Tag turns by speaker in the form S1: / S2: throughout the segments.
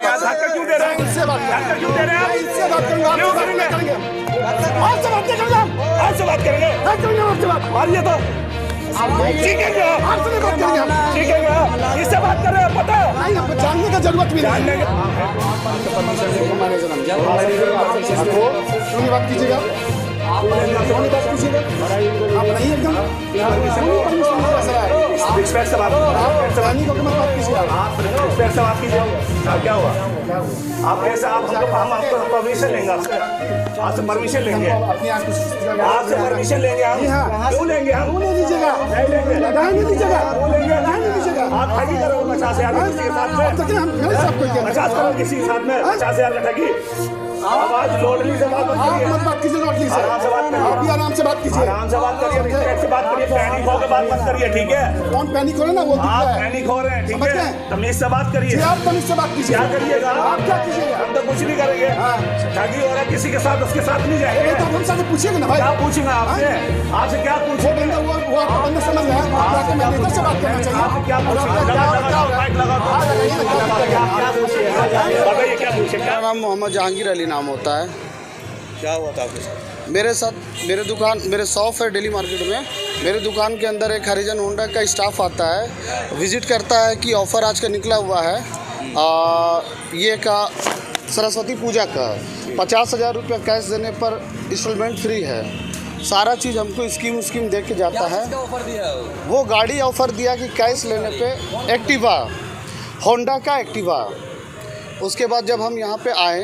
S1: धक्का क्यों दे रहे हैं?
S2: इससे बात
S1: धक्का क्यों दे रहे हैं?
S2: इससे बात करेंगे,
S1: क्यों
S2: आपसे
S1: करेंगे?
S2: बात करेंगे, आपसे बात नहीं करेंगे,
S1: आपसे बात करेंगे।
S2: आपसे बात
S1: मारिए तो सीखेंगे,
S2: आपसे नहीं बात करेंगे हम।
S1: सीखेंगे। इससे बात कर रहे हैं, पता है?
S2: नहीं, हमको जानने का जरूरत भी नहीं
S1: जानने
S2: है। क्यों बात कीजिएगा, क्यों बात कीजिएगा, आप नहीं एकदम
S1: रिस्पेक्ट से बात
S2: रानी को बात कीजिए,
S1: आप रिस्पेक्ट से बात कीजिए। क्या हुआ? आप कैसे हम आपको परमिशन लेंगे, आपसे परमिशन लेंगे,
S2: अपनी
S1: आपसे परमिशन लेंगे हम। क्यों लेंगे हम?
S2: नहीं दीजिएगा,
S1: नहीं लेंगे,
S2: नहीं दीजिएगा,
S1: लेंगे
S2: नहीं दीजिएगा।
S1: आप ठगी करो 50,000 किसी के साथ में, 50 करो किसी के साथ में, 50,000 का ठगी। आवाज लोडली से बात करिए,
S2: मत कीजिए, लोडली से
S1: आराम से बात करिए,
S2: आप भी आराम से बात कीजिए,
S1: आराम से बात करिए, रिस्पेक्ट से बात करिए, पैनिक होकर बात मत करिए, ठीक है?
S2: कौन पैनिक हो रहे ना वो दिख
S1: आप
S2: रहा है।
S1: पैनिक हो रहे हैं, ठीक
S2: समझ
S1: है?
S2: गए?
S1: तमीज से बात करिए।
S2: जी, आप तमीज से बात कीजिए।
S1: क्या करिएगा?
S2: आप क्या कीजिएगा?
S1: हम तो कुछ नहीं करेंगे। ठगी हो रहा है किसी के साथ, उसके साथ नहीं जाएंगे।
S2: तो हमसे आगे पूछिएगा ना भाई,
S1: क्या पूछूंगा आपसे? आपसे क्या
S2: वो
S1: पूछेंगे?
S2: बंदा वो आपका बंदा समझ रहा है, आपके मैनेजर से बात करना चाहिए।
S1: आपसे क्या पूछेंगे? माइक लगाओ, क्या पूछिए? बताइए क्या पूछे? क्या
S3: मेरा नाम मोहम्मद जहांगीर अली नाम होता है।
S1: क्या हुआ था आपके साथ?
S3: मेरे साथ मेरे शॉप है दिल्ली मार्केट में। मेरे दुकान के अंदर एक हरिजन होंडा का स्टाफ आता है, विज़िट करता है कि ऑफ़र आज का निकला हुआ है ये का सरस्वती पूजा का 50,000 रुपये कैश देने पर इंस्टॉलमेंट फ्री है। सारा चीज़ हमको स्कीम दे के जाता है।
S4: ऑफर दिया
S3: वो गाड़ी ऑफ़र दिया कि कैश लेने पे एक्टिवा, होंडा का एक्टिवा। उसके बाद जब हम यहाँ पे आए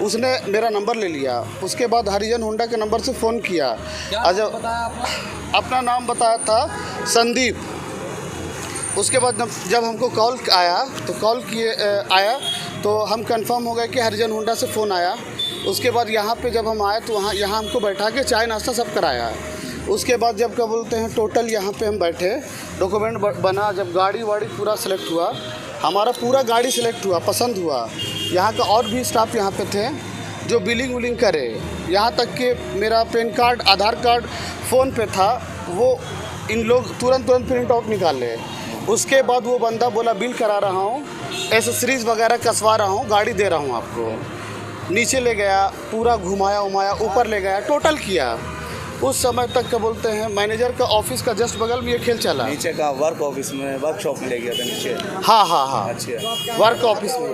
S3: उसने मेरा नंबर ले लिया। उसके बाद हरिजन होंडा के नंबर से फ़ोन किया। जब अपना नाम बताया था संदीप। उसके बाद जब हमको कॉल आया तो हम कंफर्म हो गए कि हरिजन होंडा से फ़ोन आया। उसके बाद यहाँ पे जब हम आए तो यहाँ हमको बैठा के चाय नाश्ता सब कराया। उसके बाद जब क्या बोलते हैं टोटल यहाँ पे हम बैठे, डॉक्यूमेंट बना, जब गाड़ी वाड़ी पूरा सेलेक्ट हुआ, हमारा पूरा गाड़ी सेलेक्ट हुआ, पसंद हुआ। यहाँ का और भी स्टाफ यहाँ पे थे जो बिलिंग विलिंग करे, यहाँ तक कि मेरा पैन कार्ड, आधार कार्ड फ़ोन पे था, वो इन लोग तुरंत प्रिंट आउट निकाले। उसके बाद वो बंदा बोला बिल करा रहा हूँ, एसेसरीज़ वगैरह कसवा रहा हूँ, गाड़ी दे रहा हूँ आपको। नीचे ले गया, पूरा घुमाया उमाया, ऊपर ले गया, टोटल किया। उस समय तक क्या बोलते हैं मैनेजर का ऑफिस का जस्ट बगल में ये खेल चला।
S1: नीचे का वर्क ऑफिस में, वर्कशॉप में ले गया था नीचे।
S3: हाँ
S1: अच्छा,
S3: वर्क ऑफिस में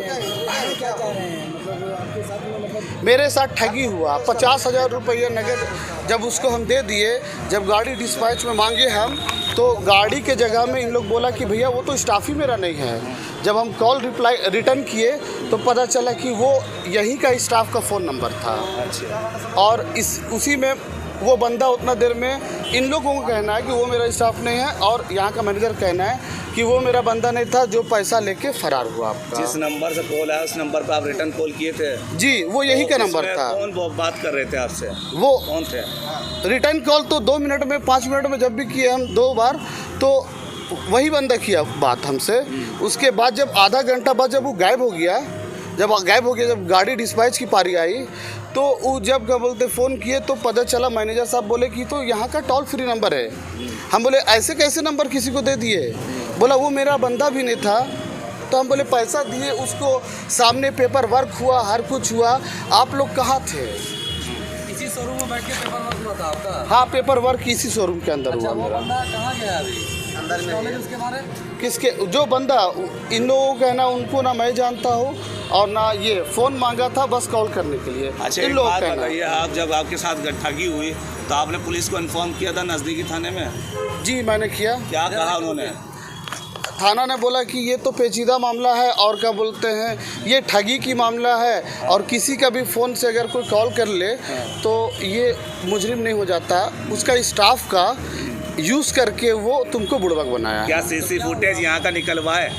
S3: मेरे साथ ठगी हुआ। 50,000 रुपये नगद जब उसको हम दे दिए, जब गाड़ी डिस्पैच में मांगे हम, तो गाड़ी के जगह में इन लोग बोला कि भैया वो तो स्टाफ ही मेरा नहीं है। जब हम कॉल रिटर्न किए तो पता चला कि वो यहीं का स्टाफ का फ़ोन नंबर था।
S1: अच्छा।
S3: और उसी में वो बंदा उतना देर में, इन लोगों को कहना है कि वो मेरा स्टाफ नहीं है, और यहाँ का मैनेजर कहना है कि वो मेरा बंदा नहीं था जो पैसा लेके फरार हुआ आपका।
S1: जिस नंबर से कॉल आया उस नंबर पर आप रिटर्न कॉल किए थे?
S3: जी, वो यही का नंबर था।
S1: कौन बात कर रहे थे आपसे?
S3: वो
S1: कौन थे?
S3: रिटर्न कॉल तो 2 मिनट में, 5 मिनट में जब भी किए हम 2 बार, तो वही बंदा किया बात हमसे। उसके बाद जब आधा घंटा बाद जब वो गायब हो गया, जब गाड़ी डिस्पैच की पारी आई, तो वो जब क्या बोलते फ़ोन किए तो पता चला, मैनेजर साहब बोले कि तो यहाँ का टोल फ्री नंबर है। हम बोले ऐसे कैसे नंबर किसी को दे दिए? बोला वो मेरा बंदा भी नहीं था। तो हम बोले पैसा दिए उसको, सामने पेपर वर्क हुआ, हर कुछ हुआ, आप लोग कहाँ थे?
S4: इसी शोरूम में बैठ के पेपर वर्क हुआ था आपका?
S3: हाँ, पेपर वर्क इसी शोरूम के अंदर हुआ मेरा।
S4: बंदा कहाँ गया अभी? अंदर में उसके बारे
S3: किसके? जो बंदा, इन लोगों का है ना, उनको ना मैं जानता हूँ और ना ये फ़ोन मांगा था बस कॉल करने के लिए।
S1: अच्छा,
S3: इन
S1: एक
S3: लोगों
S1: बात
S3: का
S1: बताइए, आप जब आपके साथ ठगी हुई तो आपने पुलिस को इन्फॉर्म किया था नज़दीकी थाने में?
S3: जी मैंने किया।
S1: क्या कहा उन्होंने?
S3: थाना ने बोला कि ये तो पेचीदा मामला है, और क्या बोलते हैं ये ठगी की मामला है, और किसी का भी फ़ोन से अगर कोई कॉल कर ले तो ये मुजरिम नहीं हो जाता, उसका स्टाफ का यूज़ करके वो तुमको बुड़बक बनाया।
S1: क्या सीसी फुटेज यहाँ का निकलवा है?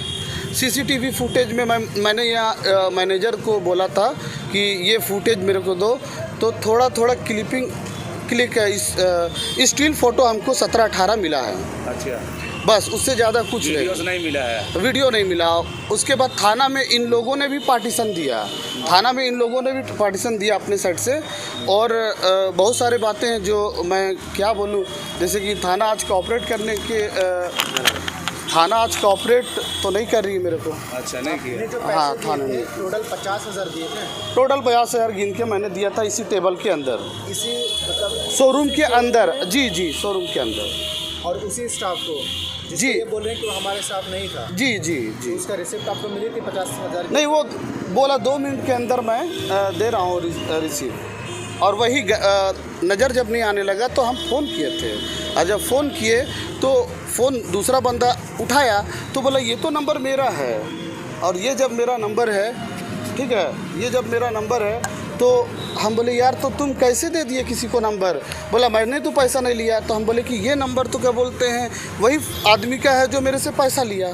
S3: सीसीटीवी फुटेज में मैंने यहाँ मैनेजर को बोला था कि ये फुटेज मेरे को दो, तो थोड़ा क्लिक है, स्टिल फ़ोटो हमको 17-18 मिला है।
S1: अच्छा,
S3: बस, उससे ज़्यादा कुछ
S1: नहीं मिला है।
S3: वीडियो नहीं मिला। उसके बाद थाना में इन लोगों ने भी पार्टीशन दिया, अपने साइड से। और बहुत सारे बातें हैं जो मैं क्या बोलूं, जैसे कि थाना आज कोऑपरेट करने के थाना आज कॉपरेट तो नहीं कर रही है मेरे को।
S1: अच्छा, नहीं किया।
S3: हाँ, थाना नहीं।
S2: टोटल 50,000 दिए थे,
S3: टोटल 50,000 गिन के मैंने दिया था इसी टेबल के अंदर,
S2: इसी मतलब
S3: शोरूम के अंदर। जी जी, शोरूम के अंदर।
S2: और उसी स्टाफ को
S3: जी।
S2: जी ये बोल रहे हैं कि वो हमारे साथ नहीं था,
S3: जी जी जी।
S2: उसका रिसिप्ट आपको मिली थी 50,000
S3: नहीं, वो बोला 2 मिनट के अंदर मैं दे रहा हूँ रिसीव। और वही नज़र जब नहीं आने लगा तो हम फ़ोन किए थे, और जब फ़ोन किए तो फ़ोन दूसरा बंदा उठाया तो बोला ये तो नंबर मेरा है। और ये जब मेरा नंबर है, ठीक है, ये जब मेरा नंबर है तो हम बोले यार तो तुम कैसे दे दिए किसी को नंबर? बोला मैंने तो पैसा नहीं लिया। तो हम बोले कि ये नंबर तो क्या बोलते हैं वही आदमी का है जो मेरे से पैसा लिया।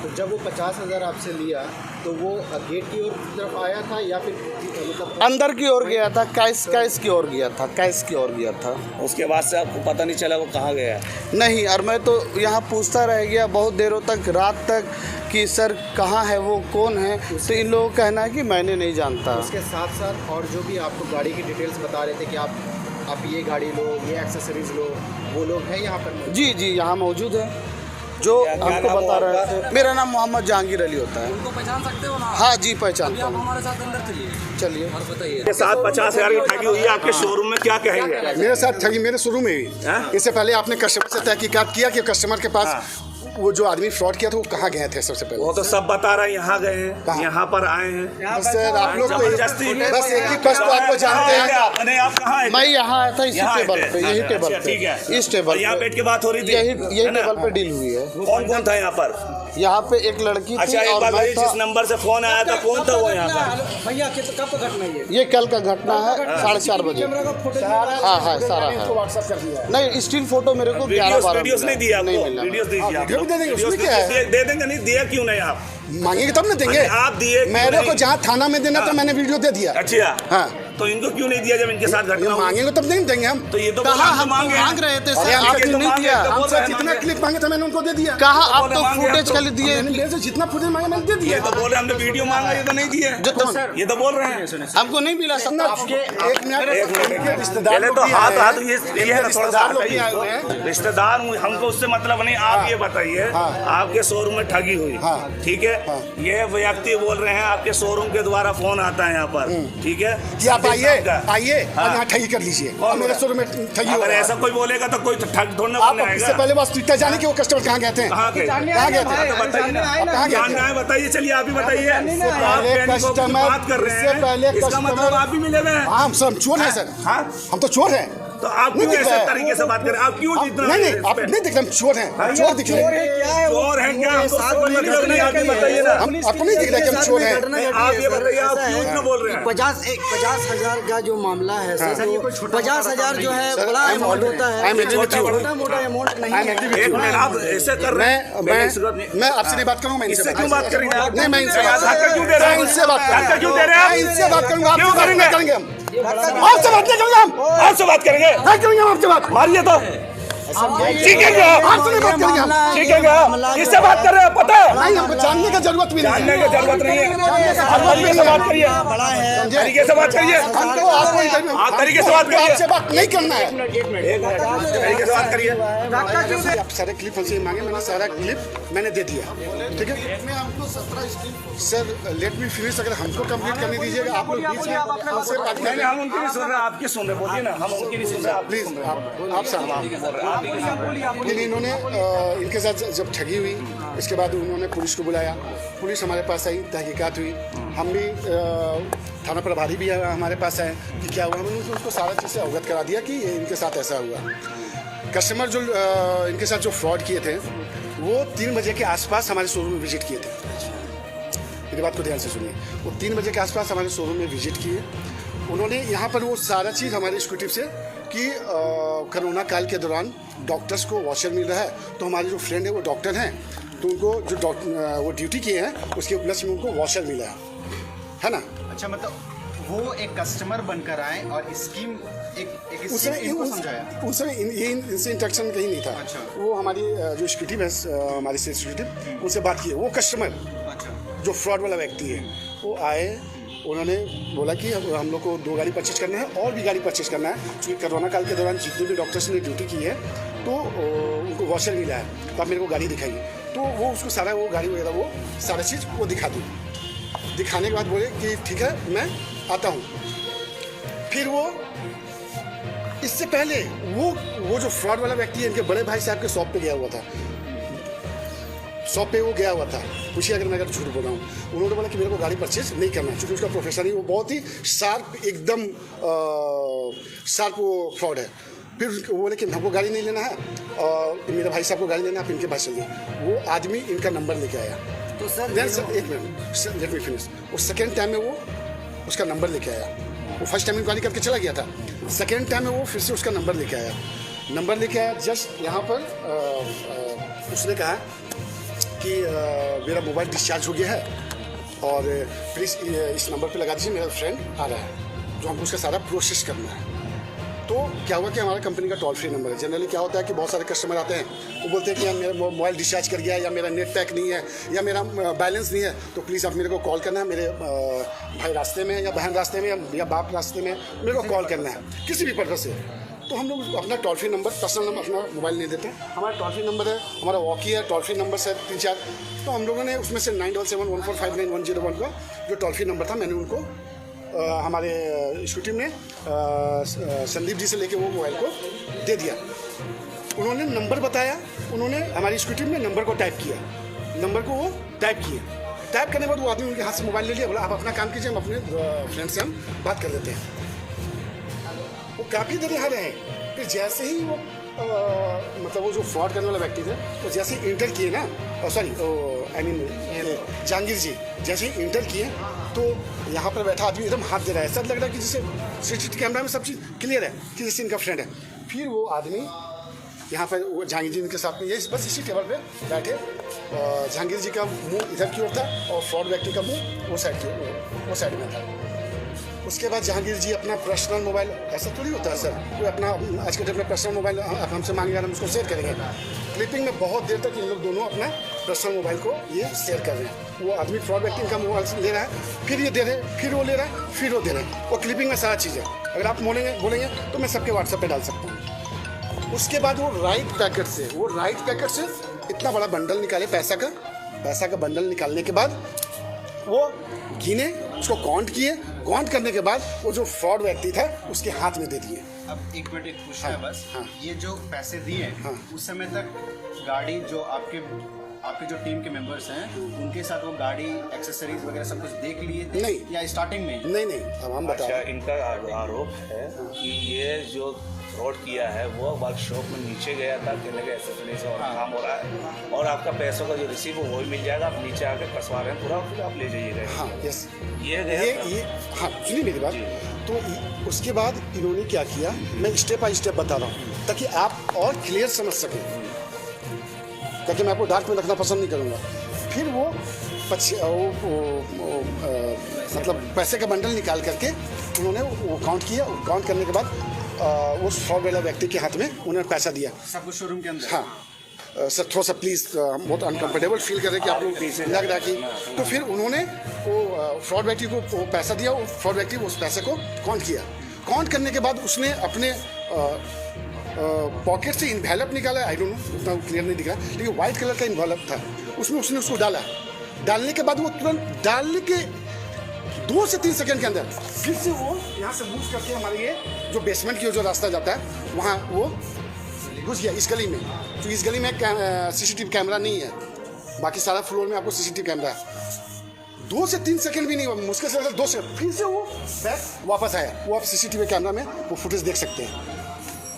S2: तो जब वो 50,000 आपसे लिया तो वो गेट की ओर तरफ आया था या फिर मतलब
S3: अंदर की ओर गया था, कैश की ओर गया था, कैश की ओर गया था।
S1: उसके बाद से आपको पता नहीं चला वो कहाँ गया?
S3: नहीं, और मैं तो यहाँ पूछता रह गया बहुत देरों तक, रात तक, कि सर कहाँ है वो, कौन है? तो इन लोगों का कहना है कि मैंने नहीं जानता।
S2: उसके साथ साथ और जो भी आपको गाड़ी की डिटेल्स बता रहे थे कि आप ये गाड़ी लो, ये एक्सेसरीज लो, वो लोग हैं यहाँ पर?
S3: जी जी, यहाँ मौजूद है जो हमको बता रहे थे। मेरा नाम मोहम्मद जहांगीर अली होता है।
S4: उनको पहचान सकते हो ना?
S3: हाँ जी,
S4: अभी
S3: पहचानता
S4: आप
S3: हूँ।
S4: हमारे साथ अंदर चलिए।
S3: चलिए।
S4: और बताइए,
S1: के साथ 50,000 की ठगी हुई है आपके शोरूम में, क्या कहेंगे?
S2: मेरे साथ ठगी मेरे शुरू में हुई। इससे पहले आपने कस्टमर से तहकीकात किया कि कस्टमर के पास वो जो आदमी फ्रॉड किया था वो कहाँ गए थे? सबसे पहले
S1: वो तो सब बता रहा है, यहाँ गए हैं, यहाँ पर आए हैं।
S2: बस सर आप लोग तो
S1: जबरदस्ती है।
S2: बस एक ही कष्ट तो आपको जानते हैं।
S1: नहीं, आप कहाँ हैं?
S3: मैं यहाँ आया था इसी
S1: यहाँ आए
S3: टेबल
S1: थे।
S3: पे, यही
S1: अच्छा,
S3: टेबल
S1: ठीक है।
S3: पे, इस टेबल
S1: यहाँ
S3: पे,
S1: बैठ के बात हो रही थी,
S3: यही
S1: है ना?
S3: टेबल पे डील हुई है।
S1: कौन कौन था यहाँ पर?
S3: यहाँ पे एक लड़की थी
S1: अच्छा, एक
S3: और
S1: बात
S3: मैं
S1: बताइए,
S3: था।
S1: जिस नंबर से फोन आया था कौन था वो यहाँ पर?
S2: भैया कब का घटना है
S3: ये कल का घटना है, 4:30 बजे। हाँ हाँ, सारा है।
S2: व्हाट्सएप कर दिया है।
S3: नहीं, स्टिल फोटो मेरे को 11-12
S1: वीडियोस नहीं दिया
S3: नहीं
S1: आपको?
S3: मिला।
S1: वीडियोस दीजिए आप।
S2: वीडियो भी दे देंगे, उसमें
S1: वीडियोस
S2: क्या है?
S1: दे देंगे, नहीं दिया क्यों नहीं आप?
S2: मांगेंगे तब ना देंगे।
S1: अरे आप दिए क्यों
S2: मेरे को
S1: नहीं?
S2: जहाँ थाना में देना था मैंने वीडियो दे दिया।
S1: अच्छा,
S2: हाँ,
S1: तो इनको क्यों नहीं दिया जब इनके साथ घटना हुई?
S2: मांगेंगे तब नहीं देंगे हम।
S1: तो ये तो
S3: कहा
S1: बोला
S3: हम
S1: मांगे
S3: मांग रहे थे सर,
S2: अरे हम
S3: आपने
S1: तो
S3: नहीं
S1: मांगे,
S3: दिया।
S1: तो बोल
S2: हमसे
S1: रहे हैं
S2: जितना
S1: मांगे।
S2: क्लिप मांगे था मैंने उनको दे दिया।
S3: कहा आप
S1: बोले
S3: तो
S1: मांगे
S3: फुटेज
S1: तो।
S3: खाली दिए।
S2: मैंने मेरे से जितना फुटेज मांगा मैंने दे
S1: ये
S2: दिया।
S1: तो बोल रहे हमने वीडियो मांगा, ये तो नहीं दिए।
S3: जो तो सर
S1: ये तो बोल रहे हैं।
S3: हमको नहीं मिला सर।
S2: आपके एक मिनट रिश्तेदार
S1: पहले
S2: लोग
S1: तो
S2: भी
S1: हाथ
S2: आए
S1: हाथ
S2: हैं।
S1: ये है ना, थोड़ा सा
S2: रिश्तेदार लोग भी
S1: हटाइए।
S2: आए हुए हैं।
S1: रिश्तेदार हमको उससे मतलब नहीं। आप ये बताइए, आपके शोरूम में ठगी हुई, ठीक है? ये व्यक्ति बोल रहे हैं आपके शोरूम के द्वारा फोन आता है यहाँ पर, ठीक है?
S2: कि आप आइए आइए और
S1: हाँ।
S2: यहाँ ठगी कर लीजिए। और मेरे शोरूम में ठगी हो
S1: अगर
S2: रहा है।
S1: ऐसा कोई बोलेगा तो कोई ठग थोड़ा ना
S2: आप
S1: बोलने
S2: इससे
S1: आएगा।
S2: पहले बस ट्विटर जाने कि वो कस्टमर कहाँ गए थे?
S1: कहाँ गए?
S2: कहाँ गए थे?
S1: तो बताइए ना,
S2: कहाँ गए
S1: जानना
S2: थे?
S1: है बताइए। चलिए आप ही बताइए। आप
S2: पहले
S1: पैनिकों की
S2: कस्टमर-
S1: बात कर रहे
S2: इससे पहले
S1: हैं, इसका
S2: कस्टमर-
S1: मतलब आप भी मिले हुए हैं।
S2: हाँ, हम सब चोर हैं सर।
S1: हाँ?
S2: हम तो चोर हैं।
S1: तो आप
S2: नहीं
S1: क्यों
S2: दिख
S1: ऐसे
S2: रहा है।
S1: तरीके से बात कर रहे हैं? आप क्यों इतना
S2: नहीं नहीं, आप नहीं दिख रहे, हम चोर हैं। चोर दिख रहे हैं।
S1: चोर है क्या? हमको चोर मतलब नहीं, आप ही बताइए ना।
S2: हम आपको नहीं दिख रहा कि हम चोर हैं।
S1: नहीं, आप ये बताइए, आप क्यों इतना बोल रहे हैं?
S5: 50,000 का जो मामला है सर, 50,000 जो है बड़ा अमाउंट होता है,
S2: I am agree with you.
S5: छोटा मोटा अमाउंट नहीं
S2: I am
S5: है।
S2: agree with
S1: एक
S2: you.
S1: मिनट, आप ऐसे कर रहे हैं।
S2: मैं आपसे नहीं बात करूंगा, मैं
S1: इससे
S2: इनसे
S1: क्यों बात करेंगे आप?
S2: नहीं, मैं इनसे बात
S1: धक्का क्यों दे रहे हैं?
S2: मैं इनसे बात
S1: धक्का क्यों दे रहे हैं आप?
S2: मैं इनसे बात करूंगा,
S1: क्यों
S2: आपसे बात
S1: करेंगे?
S2: नहीं करेंगे हम। आपसे बात नहीं करेंगे हम।
S1: आपसे बात करेंगे?
S2: नहीं करेंगे हम आपसे बात।
S1: मारिए तो सीखेंगे आप।
S2: आपसे नहीं बात करेंगे हम।
S1: सीखेंगे आप। किससे बात कर रहे हैं पता है?
S2: नहीं, हमको जानने की जरूरत भी नहीं
S1: जानने
S2: है।
S1: की जरूरत नहीं है। आप तरीके से बात करिए,
S5: बड़ा है।
S1: तरीके से बात करिए।
S2: हमको आपको इंटरव्यू-
S1: आप तरीके से बात करिए।
S2: आपसे बात नहीं करना है।
S1: तरीके से बात करिए।
S2: आप सारे क्लिप हमसे मांगे, मैंने सारा क्लिप मैंने दे दिया, ठीक है? Sir let me finish. अगर हमको कंप्लीट करने दीजिएगा, आप लोग बीच में हमसे बात
S1: नहीं,
S2: करें।
S1: हम उनकी नहीं सुन रहे, आपकी सुन रहे। बोलिए ना, हम उनकी नहीं सुन रहे। आप
S2: प्लीज आप सर लेकिन इन्होंने इनके साथ जब ठगी हुई, इसके बाद उन्होंने पुलिस को बुलाया। पुलिस हमारे पास आई, तहकीकात हुई। हम भी थाना प्रभारी भी हमारे पास आए कि क्या हुआ। हमने उसको सारा चीज़ से अवगत करा दिया कि ये इनके साथ ऐसा हुआ। कस्टमर जो इनके साथ जो फ्रॉड किए थे वो 3 बजे के आसपास हमारे शोरूम में विजिट किए थे। मेरी बात को ध्यान से सुनिए। वो 3 बजे के आसपास हमारे शोरूम में विजिट किए। उन्होंने यहाँ पर वो सारा चीज़ हमारे एग्जीक्यूटिव से कि कोरोना काल के दौरान डॉक्टर्स को वॉशर मिल रहा है, तो हमारे जो फ्रेंड है वो डॉक्टर हैं, तो उनको जो वो ड्यूटी किए हैं उसके उपलक्ष्य में उनको वॉशर मिला है ना।
S6: अच्छा, मतलब वो एक कस्टमर बनकर आए और स्कीम एक
S2: उसमें
S6: स्कीम इनको समझाया।
S2: उसमें इनसे इंटरेक्शन कहीं नहीं था।
S6: अच्छा।
S2: वो हमारी जो एग्जीक्यूटिव है, हमारे से एग्जीक्यूटिव, उनसे बात की। वो कस्टमर
S6: अच्छा,
S2: जो फ्रॉड वाला व्यक्ति है वो आए, उन्होंने बोला कि हम लोग को 2 गाड़ी परचेज करना है और भी गाड़ी परचेज करना है, क्योंकि कोरोना काल के दौरान जितने भी डॉक्टर्स ने ड्यूटी की है तो उनको वॉशर मिला है, तो आप मेरे को गाड़ी दिखाइए। तो वो उसको सारा वो गाड़ी वगैरह वो सारा चीज़ वो दिखा दी। दिखाने के बाद बोले कि ठीक है मैं आता हूँ। फिर वो इससे पहले वो जो फ्रॉड वाला व्यक्ति है इनके बड़े भाई साहब के शॉप पे गया हुआ था। शॉप पे वो गया हुआ था, पूछिए अगर मैं झूठ बोल रहा हूँ। उन्होंने बोला कि मेरे को गाड़ी परचेज नहीं करना, क्योंकि उसका प्रोफेशन ही वो बहुत ही शार्प एकदम शार्प वो फ्रॉड है। फिर वो बोले कि हमको गाड़ी नहीं लेना है और मेरे भाई साहब को गाड़ी लेना है, आप इनके पास चलिए। वो आदमी इनका नंबर लेके आया।
S5: तो सर
S2: एक मिनट लेट मी फिनिश। वो सेकेंड टाइम में वो उसका नंबर लेके आया। वो फर्स्ट टाइम इंक्वायरी करके चला गया था, सेकेंड टाइम में वो फिर से उसका नंबर लेके आया। नंबर लेके आया जस्ट यहाँ पर उसने कहा कि मेरा मोबाइल डिस्चार्ज हो गया है और प्लीज़ इस नंबर पे लगा दीजिए, मेरा फ्रेंड आ रहा है जो हमको उसका सारा प्रोसेस करना है। तो क्या हुआ कि हमारा कंपनी का टोल फ्री नंबर है। जनरली क्या होता है कि बहुत सारे कस्टमर आते हैं, वो बोलते हैं कि यार मेरा मोबाइल डिस्चार्ज कर गया है, या मेरा नेट पैक नहीं है, या मेरा बैलेंस नहीं है, तो प्लीज़ आप मेरे को कॉल करना है। मेरे भाई रास्ते में या बहन रास्ते में या बाप रास्ते में, मेरे को कॉल करना है किसी भी पर्पज़ से। तो हम लोग अपना toll free number, personal number, अपना मोबाइल नहीं देते। हमारा टोल फ्री नंबर है, हमारा वॉकी है, टोल फ्री नंबर है 3-4। तो हम लोगों ने उसमें से 9771459101 का जो टोल फ्री नंबर था, मैंने उनको हमारे स्कूटी में संदीप जी से लेके वो मोबाइल को दे दिया। उन्होंने नंबर बताया, उन्होंने हमारी स्कूटी में नंबर को टाइप किया, नंबर को वो टाइप किए। टाइप करने के बाद वो आदमी उनके हाथ से मोबाइल ले लिया, बोला आप अपना काम कीजिए, हम अपने फ्रेंड से हम बात कर लेते हैं। वो काफ़ी देर यहाँ रहे। फिर जैसे ही वो मतलब वो जो फ्रॉड करने वाला व्यक्ति थे, तो जैसे ही इंटर किए ना, सॉरी आई मीन जहांगीर जी जैसे ही इंटर किए, तो यहाँ पर बैठा आदमी एकदम हाथ दे रहा है। ऐसा लग रहा है कि जैसे सीसीटीवी कैमरा में सब चीज़ क्लियर है कि जैसे इनका फ्रेंड है। फिर वो आदमी यहाँ पर वो जहांगीर जी के साथ में ये बस इसी टेबल पे बैठे, जहांगीर जी का मुंह इधर की ओर था और फ्रॉड व्यक्ति का मुंह वो साइड में था। उसके बाद जहांगीर जी अपना पर्सनल मोबाइल, ऐसा थोड़ी होता है सर, कोई अपना आज के डेट में पर्सनल मोबाइल हमसे मांगेगा, हम उसको शेयर करेंगे। क्लिपिंग में बहुत देर तक इन लोग दोनों अपना पर्सनल मोबाइल को ये शेयर कर रहे हैं। वो आदमी फ्रॉड व्यक्ति इनका मोबाइल ले रहा है, फिर ये दे रहे हैं, फिर वो ले रहा है, फिर वो दे रहे हैं। वो क्लिपिंग में सारा चीज़ है। अगर आप बोलेंगे तो मैं सबके व्हाट्सएप पे डाल सकता हूँ। उसके बाद वो राइट पैकेट से इतना बड़ा बंडल निकाले पैसा का बंडल निकालने के बाद वो गिने, उसको काउंट करने के बाद वो जो फ्रॉड व्यक्ति था उसके हाथ में दे दिए।
S6: अब एक मिनट, एक पूछना है बस।
S2: हाँ।
S6: ये जो पैसे दिए उस समय तक गाड़ी जो आपके जो टीम के मेंबर्स हैं उनके साथ वो गाड़ी एक्सेसरीज वगैरह सब कुछ देख लिए थे?
S2: नहीं।
S6: या स्टार्टिंग में?
S2: नहीं, अब हम बता।
S1: अच्छा, इनका आरोप है कि ये जो फ्रॉड किया है वो वर्कशॉप में नीचे गया था, कहने के एक्सेसरीज और काम हो रहा है और आपका पैसों का जो रिसीव हो वो ही मिल जाएगा, आप नीचे आके कसवा रहे हैं पूरा, फिर आप ले जाइएगा।
S2: हाँ यस,
S1: ये
S2: हाँ सुनिए मेरी बात। तो उसके बाद इन्होंने क्या किया, मैं स्टेप बाय स्टेप बता रहा हूँ ताकि आप और क्लियर समझ सकें, ताकि मैं आपको डार्क में रखना पसंद नहीं करूँगा। फिर वो मतलब पैसे का बंडल निकाल करके उन्होंने वो काउंट किया। काउंट करने के बाद उस फ्रॉड वाला व्यक्ति के हाथ में उन्होंने पैसा दिया।
S6: सब कुछ शोरूम के अंदर?
S2: हाँ सर, थोड़ा सा प्लीज़, बहुत अनकंफर्टेबल फील कर रहे हैं कि आप लोग लग रहा है कि। तो फिर उन्होंने वो फ्रॉड व्यक्ति को वो पैसा दिया। वो फ्रॉड व्यक्ति उस पैसे को काउंट किया। काउंट करने के बाद उसने अपने पॉकेट से इन्वेलप निकाला। आई डोंट नो, उतना क्लियर नहीं दिख रहा, लेकिन वाइट कलर का इन्वेलप था। उसमें उसने उसको डाला। डालने के बाद वो तुरंत डालने के 2 से 3 सेकंड के अंदर फिर से वो यहाँ से मूव करके हमारे ये जो बेसमेंट की जो रास्ता जाता है वहाँ वो घुस गया इस गली में। तो इस गली में सीसीटीवी कैमरा नहीं है, बाकी सारा फ्लोर में आपको सीसीटीवी कैमरा है। 2 से 3 सेकंड भी नहीं हुआ, मुश्किल से 2 सेकंड, फिर से वो बैक वापस आया। वो आप सीसीटीवी कैमरा में वो फुटेज देख सकते हैं।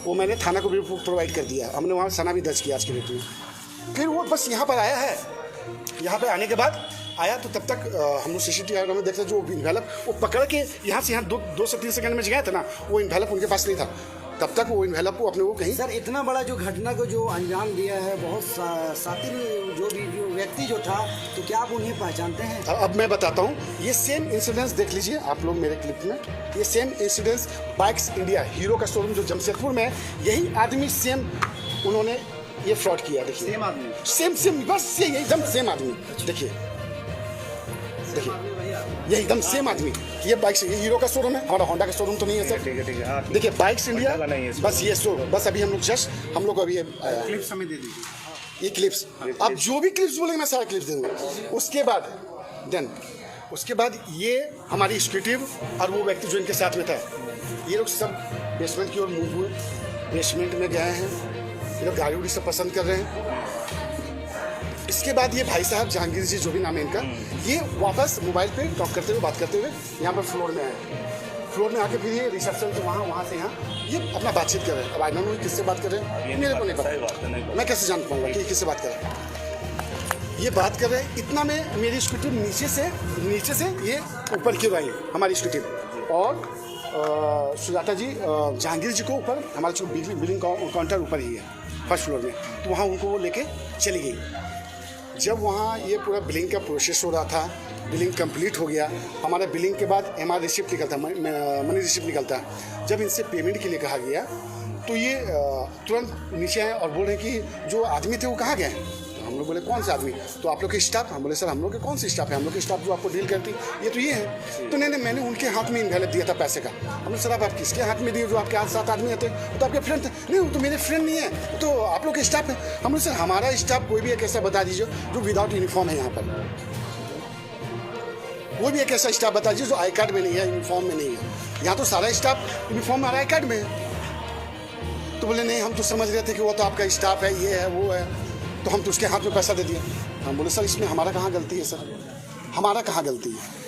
S2: वो मैंने थाना को भी प्रोवाइड कर दिया, हमने वहाँ सना भी दर्ज किया आज के डेट में। फिर वो बस यहाँ पर आया है। यहाँ पे आने के बाद आया तो तब तक हम लोग सीसीटीवी कैमरा में देखते जो इन्वेलप वो पकड़ के यहाँ से यहाँ 2 से 3 सेकंड में गया था ना, वो इन्वेलप उनके पास नहीं था। तब तक वो इन्वेलप को अपने वो कहीं।
S5: सर इतना बड़ा जो घटना को जो अंजाम दिया है, बहुत सातिल जो व्यक्ति जो था, तो क्या आप उन्हें पहचानते हैं?
S2: अब मैं बताता हूँ। ये सेम इंसिडेंस देख लीजिए आप लोग मेरे क्लिप में। ये same incidence bikes India hero का शोरूम जो जमशेदपुर में है, यही आदमी सेम उन्होंने ये फ्रॉड किया। देखिए
S6: सेम आदमी,
S2: सेम बस ये एकदम सेम आदमी। देखिए ये एकदम सेम आदमी। ये बाइक्स, ये हीरो का शोरूम है, हमारा होंडा का शोरूम तो नहीं है सर।
S1: ठीक है। हाँ,
S2: देखिए बाइक्स इंडिया, बस ये शो, बस अभी हम लोग अभी
S6: क्लिप समय दे दीजिए।
S2: ये क्लिप्स, आप जो भी क्लिप्स बोलेंगे मैं सारा क्लिप्स दूंगा। उसके बाद ये हमारी एक्जीक्यूटिव और वो व्यक्ति जो इनके साथ में था, ये लोग सब बेसमेंट की ओर मूव हुए, बेसमेंट में गए हैं, ये लोग गाड़ी उड़ी सब पसंद कर रहे हैं। इसके बाद ये भाई साहब जहांगीर जी जो भी नाम है इनका, ये वापस मोबाइल पे टॉक करते हुए बात करते हुए यहाँ पर फ्लोर में आए। फ्लोर में आके फिर ये रिसेप्शन से वहाँ से यहाँ ये अपना बातचीत कर रहे हैं। अब आई डोंट नो किससे बात कर रहे हैं, मेरे को नहीं पता, मैं कैसे जान पाऊंगा कि किससे बात कर रहे हैं। ये बात कर रहे हैं, इतना में मेरी स्कूटी नीचे से ये ऊपर की आई हमारी स्कूटी, और सुजाता जी जहांगीर जी को ऊपर, हमारा जो बिलिंग काउंटर ऊपर ही है फर्स्ट फ्लोर में, तो वहाँ उनको वो लेके चली गई। जब वहाँ ये पूरा बिलिंग का प्रोसेस हो रहा था, बिलिंग कंप्लीट हो गया, हमारा बिलिंग के बाद MR रिसिप्ट निकलता, मनी रिसिप्ट निकलता। जब इनसे पेमेंट के लिए कहा गया तो ये तुरंत नीचे आए और बोल रहे हैं कि जो आदमी थे वो कहाँ गए। तो हम लोग बोले कौन सा आदमी, तो आप लोग के स्टाफ। हम बोले सर हम लोग के कौन सी स्टाफ है, हम लोग के स्टाफ जो आपको डील करती ये तो ये है। तो नहीं मैंने उनके हाथ में इन्वेलप दिया था पैसे का। हमने सर आप किसके हाथ में दिए, जो आपके 7 आदमी आते हैं तो आपके फ्रेंड थे। नहीं वो तो मेरे फ्रेंड नहीं है, तो आप लोग के स्टाफ है। हमने सर हमारा स्टाफ कोई भी एक ऐसा बता दीजिए जो विदाउट यूनिफॉर्म है यहाँ पर, कोई भी एक ऐसा स्टाफ बता दीजिए जो आई कार्ड में नहीं है, यूनिफॉर्म में नहीं है। यहाँ तो सारा स्टाफ यूनिफॉर्म और आई कार्ड में है। तो बोले नहीं हम तो समझ रहे थे कि वो तो आपका स्टाफ है, ये है वो है, तो हम तो उसके हाथ में पैसा दे दिए। हम बोले सर इसमें हमारा कहाँ गलती है, सर हमारा कहाँ गलती है।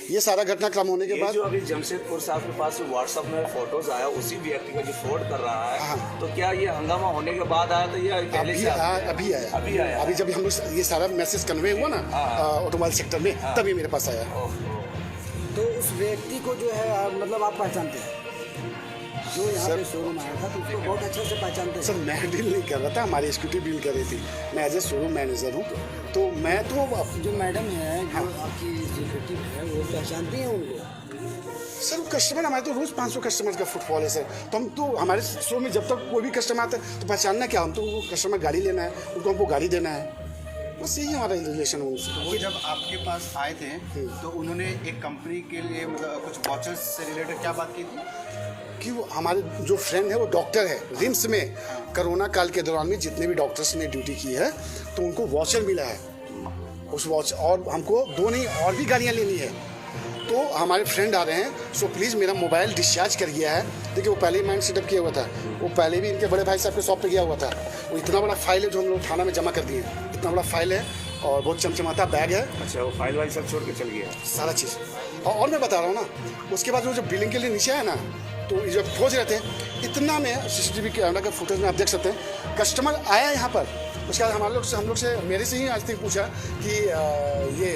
S2: ये सारा घटनाक्रम होने के बाद
S1: जो अभी जमशेदपुर साहब के पास व्हाट्सएप में फोटोज आया उसी व्यक्ति का जो फ्रॉड कर रहा है,
S2: हाँ।
S1: तो क्या ये हंगामा होने के बाद आया, तो ये पहले से
S2: अभी आया अभी जब हम लोग ये सारा मैसेज कन्वे हुआ ना ऑटोमोबाइल सेक्टर में, तभी मेरे पास आया।
S5: तो उस व्यक्ति को जो है मतलब आप पहचानते हैं, जो यहाँ पे शोरूम आया था, तो उसको बहुत अच्छे से पहचानते हैं।
S2: सर मैं डील नहीं कर रहा था, हमारी स्कूटी डील कर रही थी, मैं एज ए शोरूम मैनेजर हूँ। तो मैं तो
S5: जो मैडम है जो आपकी एग्जीक्यूटिव है वो पहचानती हैं उनको।
S2: सर कस्टमर हमारे तो रोज़ 500 कस्टमर का फुटफॉल है सर। तो हम तो हमारे शो में जब तक कोई भी कस्टमर आता है तो पहचानना क्या, हम तो वो कस्टमर गाड़ी लेना है, उनको हमको गाड़ी देना है, बस यही हमारा रिलेशन है उनसे।
S6: वो जब आपके पास आए थे तो उन्होंने एक कंपनी के लिए मतलब कुछ वॉचेस से रिलेटेड क्या बात की थी
S2: कि वो हमारे जो फ्रेंड है वो डॉक्टर है रिम्स में, कोरोना काल के दौरान में जितने भी डॉक्टर्स ने ड्यूटी की है तो उनको वॉचर मिला है उस वॉच, और हमको 2 नहीं और भी गाड़ियाँ लेनी है। तो हमारे फ्रेंड आ रहे हैं, सो प्लीज़ मेरा मोबाइल डिस्चार्ज कर गया है। देखिए वो पहले ही माइंड सेटअप किया हुआ था, वो पहले भी इनके बड़े भाई साहब के शॉप पे गया हुआ था। वो इतना बड़ा फाइल है जो हम लोग थाना में जमा कर दिए, इतना बड़ा फाइल है और बहुत चमचमाता बैग है।
S1: अच्छा, वो फाइल वाइल सब छोड़ के चल गया
S2: सारा चीज़। और मैं बता रहा हूँ ना, उसके बाद वो जब बिलिंग के लिए नीचे आया ना, तो जब खोज रहे थे इतना में CCTV कैमरा का फुटेज में आप देख सकते हैं, कस्टमर आया यहाँ पर। उसके बाद हम लोग से मेरे से ही आज तक पूछा कि ये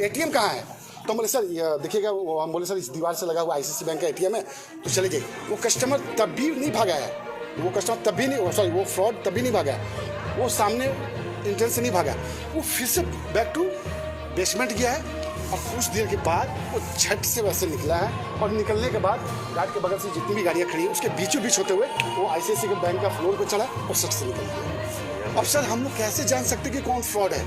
S2: ATM कहाँ है। तो हम बोले सर ये देखिएगा, हम बोले सर इस दीवार से लगा हुआ ICICI बैंक का ATM है, तो चले जाइए। वो कस्टमर तब भी नहीं भागा है, वो फ्रॉड तब भी नहीं भागा है, वो सामने इंटेंस से नहीं भागा, वो फिर से बैक टू बेसमेंट गया है। और कुछ देर के बाद वो झट से वैसे निकला है, और निकलने के बाद गार्ड के बगल से जितनी भी गाड़ियाँ खड़ी हैं उसके बीचों बीच होते हुए वो ICICI के बैंक का फ्लोर को चढ़ा और सट से निकल गया। अब सर हम लोग कैसे जान सकते कि कौन फ्रॉड है।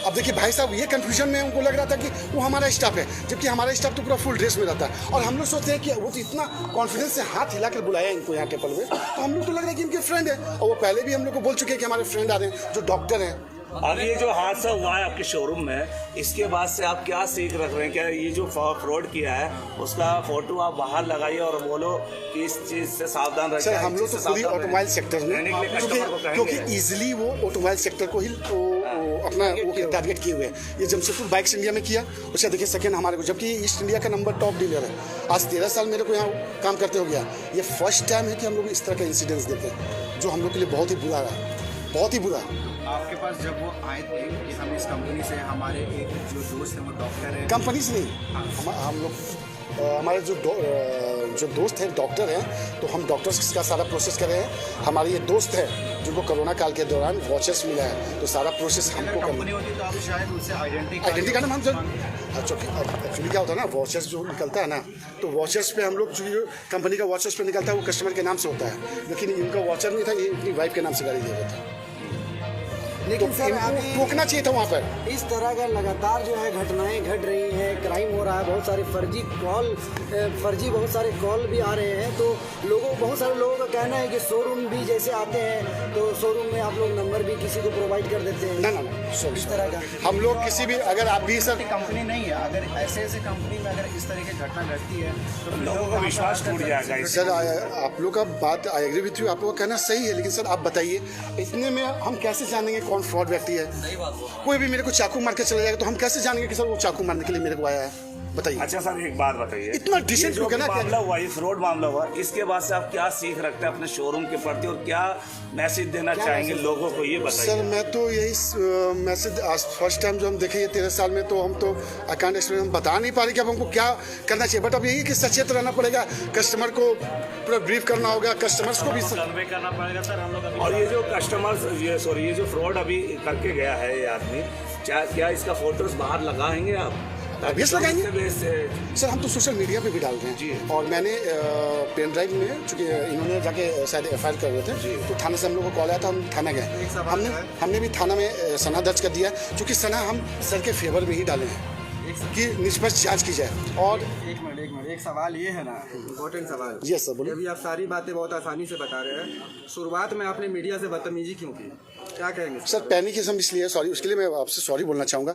S2: अब देखिए भाई साहब ये कंफ्यूजन में उनको लग रहा था कि वो हमारा स्टाफ है, जबकि हमारा स्टाफ तो पूरा फुल ड्रेस में रहता है। और हम लोग सोचते हैं कि वो तो इतना कॉन्फिडेंस से हाथ हिलाकर बुलाया इनको यहाँ टेबल में, तो हम लोग तो लग रहा है कि इनके फ्रेंड है। और वो पहले भी हम लोग को बोल चुके हैं कि हमारे फ्रेंड आ रहे हैं जो डॉक्टर हैं।
S1: अब ये जो हादसा हुआ है आपके शोरूम में, इसके बाद से आप क्या सीख रख रहे हैं? क्या ये जो फ्रॉड किया है उसका फोटो आप बाहर लगाइए और बोलो कि इस चीज़ से सावधान रहिए।
S2: सर हम लोग तो पूरी ऑटोमोबाइल सेक्टर में, क्योंकि ईजिली वो ऑटोमोबाइल सेक्टर को ही अपना वो टारगेट किए हुए हैं। ये जमशेदपुर बाइक्स इंडिया में किया, उसका देखिए सेकेंड हमारे को, जबकि ईस्ट इंडिया का नंबर टॉप डीलर है। आज 13 साल मेरे को यहाँ काम करते हो गया, ये फर्स्ट टाइम है कि हम लोग इस तरह का इंसिडेंस देखे, जो हम लोग के लिए बहुत ही बुरा रहा, बहुत ही बुरा।
S6: आपके पास जब वो आए थे कि हम इस कंपनी से, हमारे एक जो दोस्त है वो डॉक्टर है,
S2: कंपनी से नहीं, हम लोग हमारे जो दोस्त हैं डॉक्टर हैं, तो हम डॉक्टर्स का सारा प्रोसेस कर रहे हैं। हमारे ये दोस्त है जिनको कोरोना काल के दौरान वॉचेस मिला है, तो सारा प्रोसेस हमको
S6: कंपनी होती तो आप शायद उससे
S2: आइडेंटिटी कार्ड हम जब एक्चुअली क्या होता है ना, वॉचेस जो निकलता है ना, तो वॉचेस पे हम लोग जो कंपनी का वॉचेस पे निकलता है वो कस्टमर के नाम से होता है, लेकिन इनका वॉचर नहीं था, ये अपनी वाइफ के नाम से गाड़ी दे रहा था।
S5: लेकिन
S2: तो
S5: सर
S2: रोकना चाहिए था वहाँ पर।
S5: इस तरह का लगातार जो है घटनाएं घट रही हैं, क्राइम हो रहा है, बहुत सारे फर्जी बहुत सारे कॉल भी आ रहे हैं। तो बहुत सारे लोगों का कहना है कि शोरूम भी जैसे आते हैं तो शोरूम में आप लोग नंबर भी किसी को प्रोवाइड कर देते हैं।
S2: ना सॉरी,
S5: इस तरह का
S2: हम लोग किसी भी, अगर आप भी सर
S6: कंपनी नहीं है, अगर ऐसे कंपनी में अगर इस तरह की घटना घटती है तो
S1: लोगों का विश्वास टूट जाएगा इससे।
S2: सर आप लोग का बात आई एग्री विथ यू, आप लोग का कहना सही है, लेकिन सर आप बताइए इतने में हम कैसे जानेंगे कौन फ्रॉड व्यक्ति है? कोई भी मेरे को चाकू मार के चला जाएगा तो हम कैसे जानेंगे कि सर वो चाकू मारने के लिए मेरे को आया है? बताइए।
S1: अच्छा सर, एक बात बताइए,
S2: इतना डिसेंट
S1: जो
S2: लोग है ना, क्या
S1: मामला हुआ, ये फ्रॉड मामला हुआ, इसके बाद से आप क्या सीख रखते हैं अपने शोरूम के प्रति और क्या मैसेज देना चाहेंगे लोगों को, ये बताइए।
S2: सर मैं तो यही मैसेज, आज फर्स्ट टाइम जो हम देखे ये 13 साल में, तो हम तो अकाउंट एक्सपीरियंस हम बता नहीं पा रहे कि अब हमको क्या करना चाहिए। बट अब यही कि सचेत रहना पड़ेगा, कस्टमर को पूरा ब्रीफ करना होगा, कस्टमर्स को भी
S6: सर्वे करना पड़ेगा सर हम लोग।
S1: और ये जो कस्टमर्स, ये जो फ्रॉड अभी करके गया है ये आदमी, क्या इसका फोटोज बाहर लगाएंगे आप?
S2: ऑब्वियस लगाएंगे
S1: से
S2: सर, हम तो सोशल मीडिया पे भी डाल रहे हैं
S1: जी।
S2: और मैंने पेन ड्राइव में, चूँकि इन्होंने जाके शायद FIR कर रहे थे, तो थाने से हम लोग को कॉल आया था, हम थाना गए, हमने भी थाना में सना दर्ज कर दिया, क्योंकि सना हम सर के फेवर में ही डाले हैं कि निष्पक्ष जांच की जाए। और
S7: एक मिनट एक सवाल ये है ना, इम्पोर्टेंट सवाल।
S2: यस सर बोलिए।
S7: अभी आप सारी बातें बहुत आसानी से बता रहे हैं, शुरुआत में आपने मीडिया से बदतमीजी क्यों की, क्या कहेंगे?
S2: सर पैनिक हम इसलिए, सॉरी उसके लिए मैं आपसे सॉरी बोलना चाहूँगा।